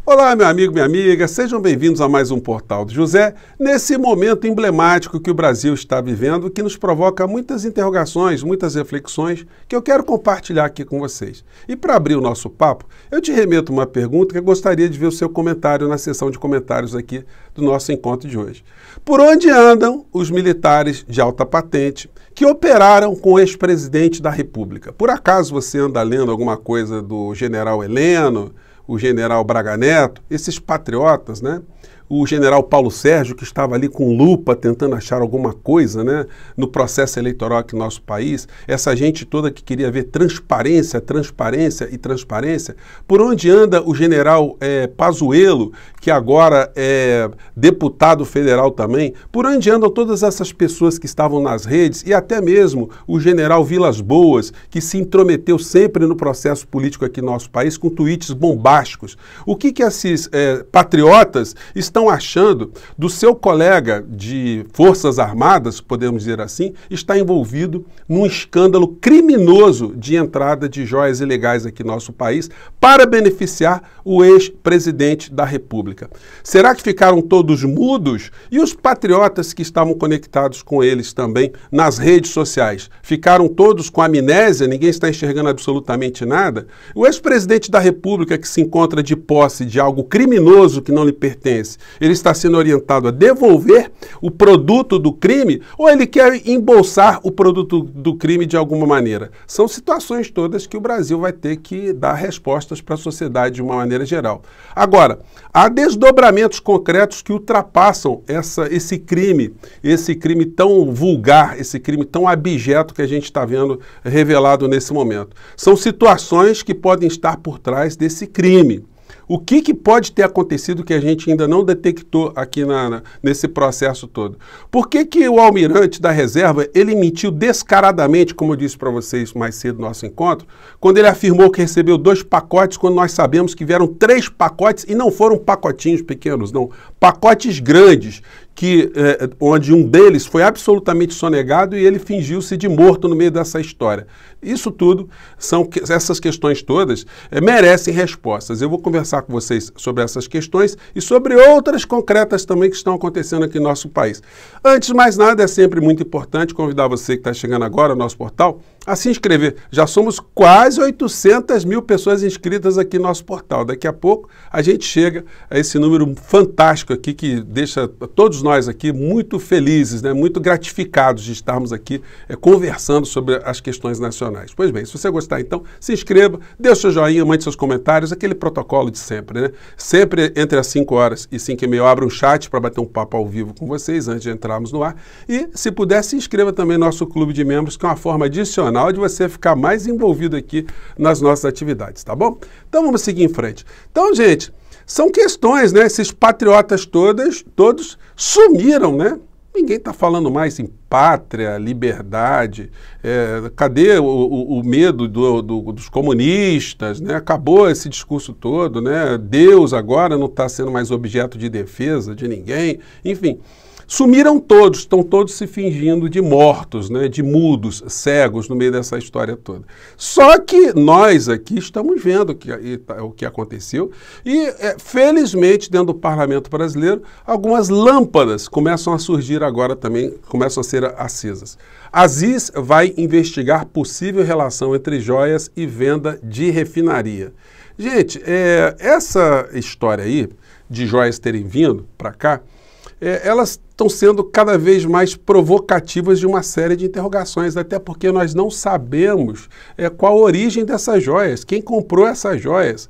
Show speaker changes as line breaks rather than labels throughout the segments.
Olá, meu amigo, minha amiga, sejam bem-vindos a mais um Portal do José, nesse momento emblemático que o Brasil está vivendo, que nos provoca muitas interrogações, muitas reflexões, que eu quero compartilhar aqui com vocês. E para abrir o nosso papo, eu te remeto uma pergunta que eu gostaria de ver o seu comentário na seção de comentários aqui do nosso encontro de hoje. Por onde andam os militares de alta patente que operaram com o ex-presidente da República? Por acaso você anda lendo alguma coisa do general Heleno, o general Braga Neto, esses patriotas, né? O general Paulo Sérgio, que estava ali com lupa tentando achar alguma coisa, né, no processo eleitoral aqui no nosso país, essa gente toda que queria ver transparência, transparência e transparência. Por onde anda o general Pazuello, que agora é deputado federal também? Por onde andam todas essas pessoas que estavam nas redes e até mesmo o general Vilas Boas, que se intrometeu sempre no processo político aqui no nosso país com tweets bombásticos? O que esses patriotas estão achando do seu colega de Forças Armadas, podemos dizer assim, está envolvido num escândalo criminoso de entrada de joias ilegais aqui no nosso país para beneficiar o ex-presidente da República? Será que ficaram todos mudos? E os patriotas que estavam conectados com eles também nas redes sociais? Ficaram todos com amnésia? Ninguém está enxergando absolutamente nada? O ex-presidente da República, que se encontra de posse de algo criminoso que não lhe pertence, ele está sendo orientado a devolver o produto do crime ou ele quer embolsar o produto do crime de alguma maneira? São situações todas que o Brasil vai ter que dar respostas para a sociedade de uma maneira geral. Agora, há desdobramentos concretos que ultrapassam esse crime tão vulgar, esse crime tão abjeto que a gente está vendo revelado nesse momento. São situações que podem estar por trás desse crime. O que pode ter acontecido que a gente ainda não detectou aqui nesse processo todo? Por que o almirante da reserva, ele mentiu descaradamente, como eu disse para vocês mais cedo no nosso encontro, quando ele afirmou que recebeu 2 pacotes, quando nós sabemos que vieram 3 pacotes, e não foram pacotinhos pequenos, não, pacotes grandes, onde um deles foi absolutamente sonegado e ele fingiu-se de morto no meio dessa história. Isso tudo, essas questões todas, merecem respostas. Eu vou conversar com vocês sobre essas questões e sobre outras concretas também que estão acontecendo aqui no nosso país. Antes de mais nada, é sempre muito importante convidar você que está chegando agora ao nosso portal a se inscrever. Já somos quase 800 mil pessoas inscritas aqui no nosso portal. Daqui a pouco a gente chega a esse número fantástico aqui que deixa todos nós aqui muito felizes, né? Muito gratificados de estarmos aqui conversando sobre as questões nacionais. Pois bem, se você gostar, então, se inscreva, dê o seu joinha, mande seus comentários, aquele protocolo de sempre, né? Sempre entre as 5 horas e 5h30 eu abro um chat para bater um papo ao vivo com vocês antes de entrarmos no ar. E, se puder, se inscreva também no nosso clube de membros, que é uma forma adicional de você ficar mais envolvido aqui nas nossas atividades, tá bom? Então vamos seguir em frente. Então, gente, são questões, né? Esses patriotas todos sumiram, né? Ninguém está falando mais em pátria, liberdade, cadê o medo dos comunistas, né? Acabou esse discurso todo, né? Deus agora não está sendo mais objeto de defesa de ninguém, enfim. Sumiram todos, estão todos se fingindo de mortos, né, de mudos, cegos no meio dessa história toda. Só que nós aqui estamos vendo o que aconteceu e, felizmente, dentro do parlamento brasileiro, algumas lâmpadas começam a surgir agora também, começam a ser acesas. Aziz vai investigar possível relação entre joias e venda de refinaria. Gente, essa história aí de joias terem vindo para cá, elas estão sendo cada vez mais provocativas de uma série de interrogações, até porque nós não sabemos qual a origem dessas joias, quem comprou essas joias,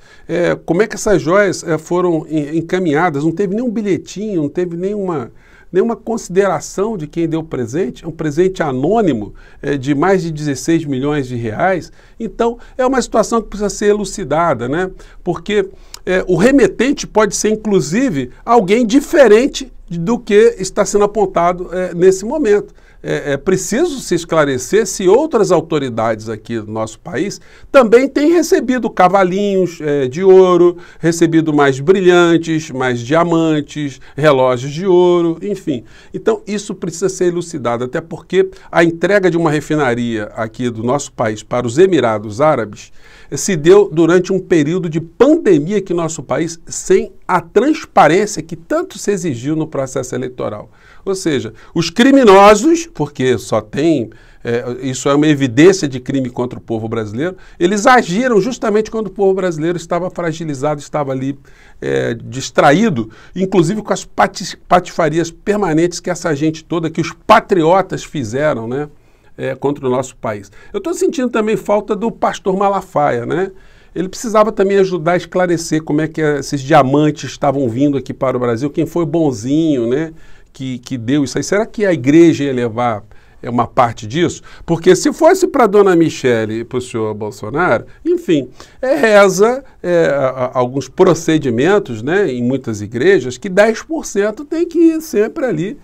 como é que essas joias foram encaminhadas, não teve nenhum bilhetinho, não teve nenhuma consideração de quem deu o presente, é um presente anônimo de mais de 16 milhões de reais. Então, é uma situação que precisa ser elucidada, né? Porque o remetente pode ser, inclusive, alguém diferente do que está sendo apontado nesse momento. é preciso se esclarecer se outras autoridades aqui do nosso país também têm recebido cavalinhos de ouro, recebido mais brilhantes, mais diamantes, relógios de ouro, enfim. Então, isso precisa ser elucidado, até porque a entrega de uma refinaria aqui do nosso país para os Emirados Árabes se deu durante um período de pandemia aqui no nosso país, sem a transparência que tanto se exigiu no processo eleitoral. Ou seja, os criminosos, porque só tem, isso é uma evidência de crime contra o povo brasileiro, eles agiram justamente quando o povo brasileiro estava fragilizado, estava ali distraído, inclusive com as patifarias permanentes que essa gente toda, que os patriotas fizeram, né? Contra o nosso país. Eu estou sentindo também falta do pastor Malafaia, né? Ele precisava também ajudar a esclarecer como é que esses diamantes estavam vindo aqui para o Brasil, quem foi bonzinho, né? Que deu isso aí. Será que a igreja ia levar uma parte disso? Porque se fosse para a dona Michele e para o senhor Bolsonaro, enfim, reza alguns procedimentos, né, em muitas igrejas, que 10% tem que ir sempre ali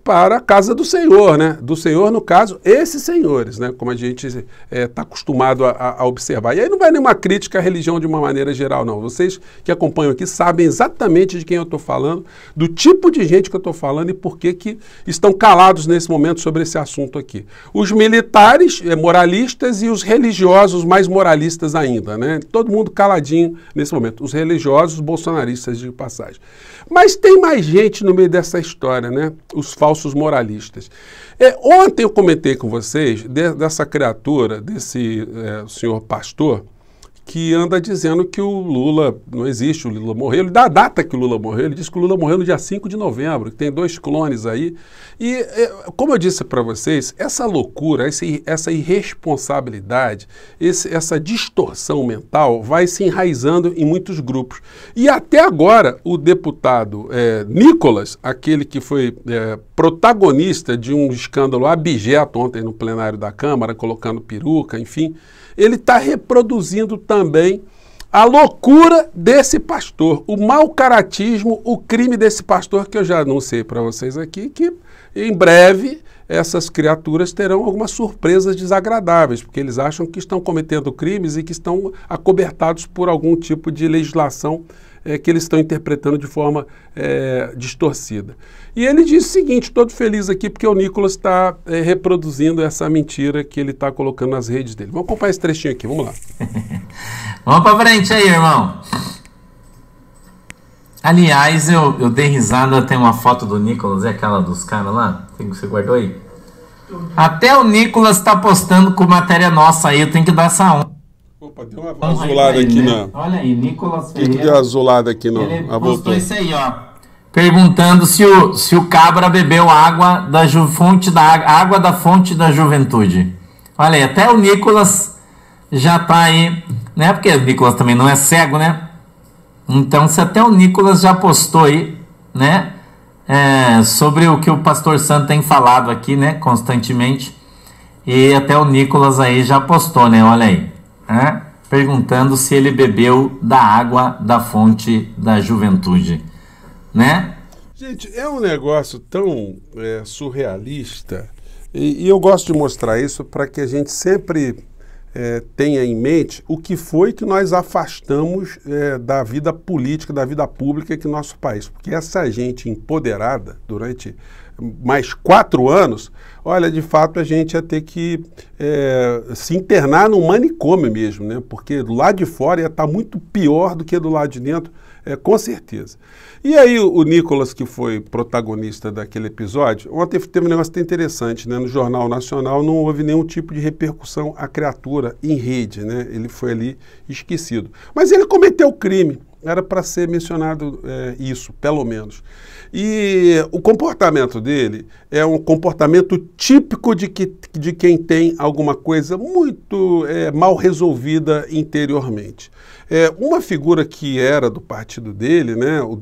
para a casa do Senhor, né? Do Senhor, no caso, esses senhores, né? Como a gente está acostumado a observar. E aí não vai nenhuma crítica à religião de uma maneira geral, não. Vocês que acompanham aqui sabem exatamente de quem eu estou falando, do tipo de gente que eu estou falando e por que estão calados nesse momento sobre esse assunto aqui. Os militares moralistas e os religiosos mais moralistas ainda, né? Todo mundo caladinho nesse momento. Os religiosos bolsonaristas de passagem. Mas tem mais gente no meio dessa história, né? Os falsos moralistas. Ontem eu comentei com vocês dessa criatura, desse senhor pastor, que anda dizendo que o Lula não existe, o Lula morreu. Ele dá a data que o Lula morreu, ele diz que o Lula morreu no dia 5 de novembro, que tem 2 clones aí. E, como eu disse para vocês, essa loucura, essa irresponsabilidade, essa distorção mental vai se enraizando em muitos grupos. E até agora, o deputado Nicolas, aquele que foi protagonista de um escândalo abjeto ontem no plenário da Câmara, colocando peruca, enfim, ele está reproduzindo também a loucura desse pastor, o mau caratismo, o crime desse pastor, que eu já anunciei para vocês aqui, que em breve essas criaturas terão algumas surpresas desagradáveis, porque eles acham que estão cometendo crimes e que estão acobertados por algum tipo de legislação que eles estão interpretando de forma distorcida. E ele diz o seguinte, todo feliz aqui, porque o Nicolas está reproduzindo essa mentira que ele está colocando nas redes dele. Vamos acompanhar esse trechinho aqui, vamos lá.
Vamos para frente aí, irmão. Aliás, eu dei risada, tem uma foto do Nicolas, é aquela dos caras lá? Você guardou aí? Até o Nicolas está postando com matéria nossa aí, eu tenho que dar essa honra.
Opa, deu uma azulada aí, aqui, né?
Olha aí, Nicolas Ferreira.
Que deu azulada aqui, não?
Ele postou isso aí, ó. Perguntando se o cabra bebeu água água da fonte da juventude. Olha aí, até o Nicolas já tá aí, né? Porque o Nicolas também não é cego, né? Então, se até o Nicolas já postou aí, né? Sobre o que o pastor Santo tem falado aqui, né? Constantemente. E até o Nicolas aí já postou, né? Olha aí. Perguntando se ele bebeu da água da fonte da juventude, né?
Gente, é um negócio tão surrealista e eu gosto de mostrar isso para que a gente sempre tenha em mente o que foi que nós afastamos da vida política, da vida pública aqui no nosso país. Porque essa gente empoderada durante mais 4 anos, olha, de fato a gente ia ter que se internar num manicômio mesmo, né? Porque do lado de fora ia estar muito pior do que do lado de dentro, com certeza. E aí o Nicolas, que foi protagonista daquele episódio, ontem teve um negócio tão interessante, né? No Jornal Nacional não houve nenhum tipo de repercussão à criatura em rede, né? Ele foi ali esquecido. Mas ele cometeu crime, era para ser mencionado isso, pelo menos. E o comportamento dele é um comportamento típico de quem tem alguma coisa muito mal resolvida interiormente. Uma figura que era do partido dele, né, o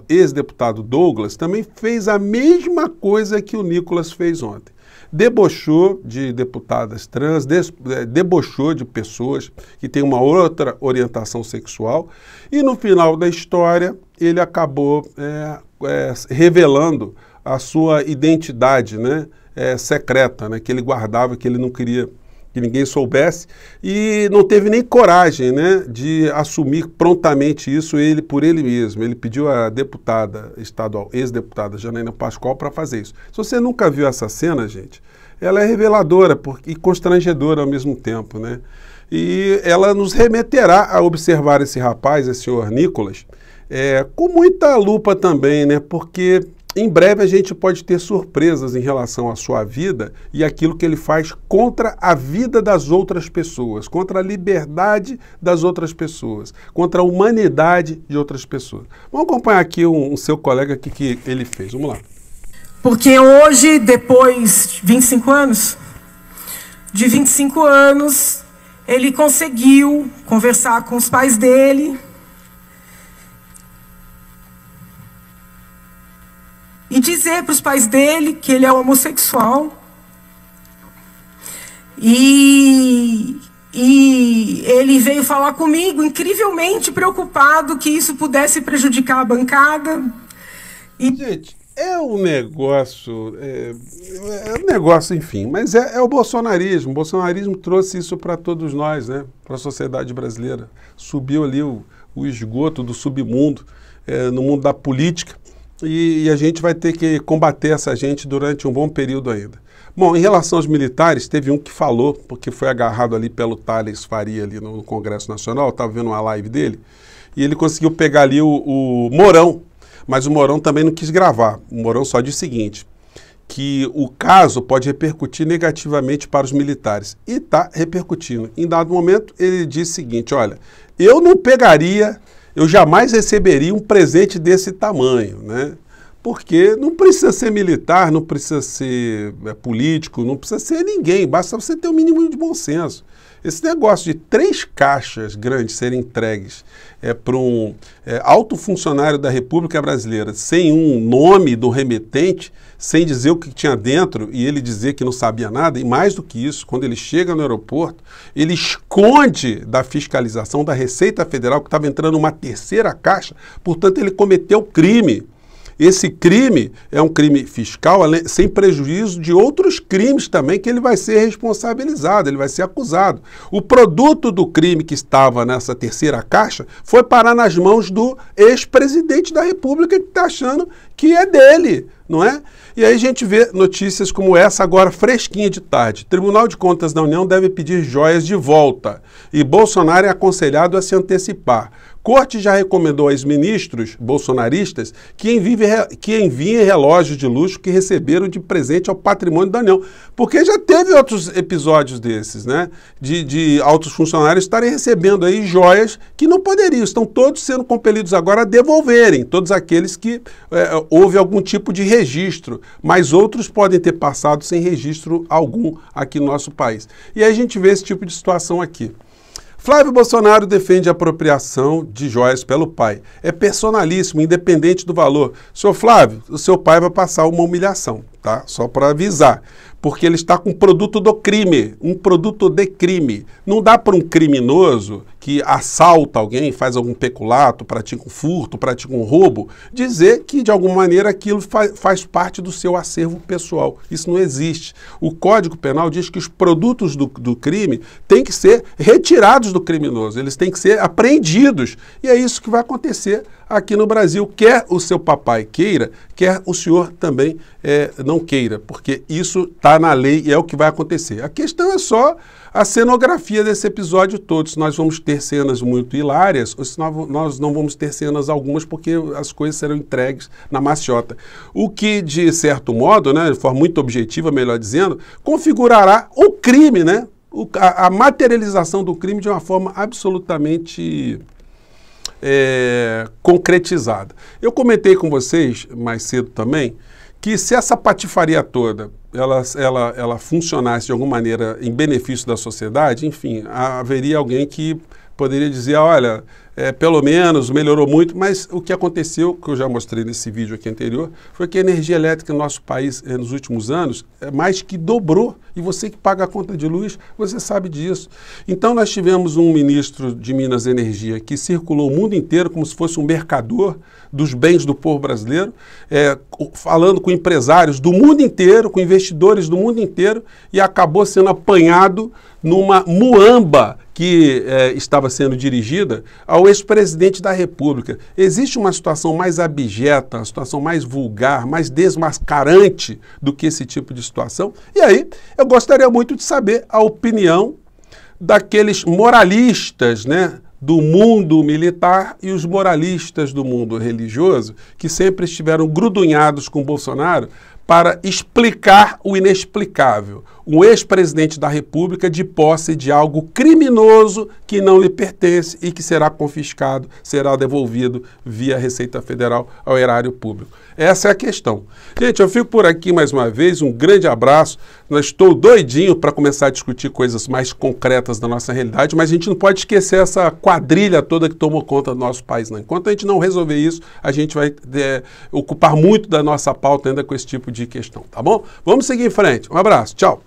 ex-deputado Douglas, também fez a mesma coisa que o Nicolas fez ontem. Debochou de deputadas trans, debochou de pessoas que têm uma outra orientação sexual e no final da história ele acabou revelando a sua identidade, né, secreta, né, que ele guardava, que ele não queria que ninguém soubesse, e não teve nem coragem, né, de assumir prontamente isso por ele mesmo. Ele pediu à deputada estadual, ex-deputada Janaína Pascoal, para fazer isso. Se você nunca viu essa cena, gente, ela é reveladora e constrangedora ao mesmo tempo, né? E ela nos remeterá a observar esse rapaz, esse senhor Nicolas, com muita lupa também, né? Porque em breve a gente pode ter surpresas em relação à sua vida e aquilo que ele faz contra a vida das outras pessoas, contra a liberdade das outras pessoas, contra a humanidade de outras pessoas. Vamos acompanhar aqui um seu colega que ele fez. Vamos lá.
Porque hoje, depois de 25 anos, ele conseguiu conversar com os pais dele e dizer para os pais dele que ele é homossexual. E ele veio falar comigo, incrivelmente preocupado que isso pudesse prejudicar a bancada.
Gente, é um negócio, enfim, mas é o bolsonarismo. O bolsonarismo trouxe isso para todos nós, né? Para a sociedade brasileira. Subiu ali o esgoto do submundo, no mundo da política. E a gente vai ter que combater essa gente durante um bom período ainda. Bom, em relação aos militares, teve um que falou, porque foi agarrado ali pelo Thales Faria ali no Congresso Nacional, estava vendo uma live dele, e ele conseguiu pegar ali o Mourão, mas o Mourão também não quis gravar. O Mourão só disse o seguinte, que o caso pode repercutir negativamente para os militares. E está repercutindo. Em dado momento, ele disse o seguinte, olha, eu não pegaria... Eu jamais receberia um presente desse tamanho, né? Porque não precisa ser militar, não precisa ser político, não precisa ser ninguém, basta você ter um mínimo de bom senso. Esse negócio de 3 caixas grandes serem entregues para um alto funcionário da República Brasileira, sem um nome do remetente, sem dizer o que tinha dentro e ele dizer que não sabia nada, e mais do que isso, quando ele chega no aeroporto, ele esconde da fiscalização da Receita Federal que estava entrando uma 3ª caixa, portanto ele cometeu crime. Esse crime é um crime fiscal, sem prejuízo de outros crimes também, que ele vai ser responsabilizado, ele vai ser acusado. O produto do crime que estava nessa 3ª caixa foi parar nas mãos do ex-presidente da República, que está achando que é dele, não é? E aí a gente vê notícias como essa agora, fresquinha de tarde. Tribunal de Contas da União deve pedir joias de volta e Bolsonaro é aconselhado a se antecipar. Corte já recomendou aos ministros bolsonaristas que enviem relógios de luxo que receberam de presente ao patrimônio da União. Porque já teve outros episódios desses, né? De altos funcionários estarem recebendo aí joias que não poderiam. Estão todos sendo compelidos agora a devolverem, todos aqueles que houve algum tipo de registro. Mas outros podem ter passado sem registro algum aqui no nosso país. E aí a gente vê esse tipo de situação aqui. Flávio Bolsonaro defende a apropriação de joias pelo pai. É personalíssimo, independente do valor. Senhor Flávio, o seu pai vai passar uma humilhação, tá? Só para avisar. Porque ele está com um produto do crime, um produto de crime. Não dá para um criminoso que assalta alguém, faz algum peculato, pratica um furto, pratica um roubo, dizer que de alguma maneira aquilo faz parte do seu acervo pessoal. Isso não existe. O Código Penal diz que os produtos do crime têm que ser retirados do criminoso, eles têm que ser apreendidos. E é isso que vai acontecer aqui no Brasil. Quer o seu papai queira, quer o senhor também não queira, porque isso está na lei e é o que vai acontecer. A questão é só a cenografia desse episódio todo. Se nós vamos ter cenas muito hilárias ou se nós não vamos ter cenas algumas porque as coisas serão entregues na maciota. O que, de certo modo, né, de forma muito objetiva, melhor dizendo, configurará o crime, né? A materialização do crime de uma forma absolutamente concretizada. Eu comentei com vocês mais cedo também que se essa patifaria toda ela funcionasse de alguma maneira em benefício da sociedade, enfim, haveria alguém que poderia dizer, olha, pelo menos, melhorou muito, mas o que aconteceu, que eu já mostrei nesse vídeo aqui anterior, foi que a energia elétrica no nosso país, nos últimos anos, mais que dobrou. E você que paga a conta de luz, você sabe disso. Então nós tivemos um ministro de Minas e Energia que circulou o mundo inteiro como se fosse um mercador dos bens do povo brasileiro, falando com empresários do mundo inteiro, com investidores do mundo inteiro, e acabou sendo apanhado numa muamba que estava sendo dirigida ao ex-presidente da República. Existe uma situação mais abjeta, uma situação mais vulgar, mais desmascarante do que esse tipo de situação? E aí, eu gostaria muito de saber a opinião daqueles moralistas, né, do mundo militar e os moralistas do mundo religioso, que sempre estiveram grudunhados com Bolsonaro para explicar o inexplicável. Um ex-presidente da República de posse de algo criminoso que não lhe pertence e que será confiscado, será devolvido via Receita Federal ao erário público. Essa é a questão. Gente, eu fico por aqui mais uma vez, um grande abraço. Eu estou doidinho para começar a discutir coisas mais concretas da nossa realidade, mas a gente não pode esquecer essa quadrilha toda que tomou conta do nosso país, não. Enquanto a gente não resolver isso, a gente vai ocupar muito da nossa pauta ainda com esse tipo de questão, tá bom? Vamos seguir em frente. Um abraço, tchau.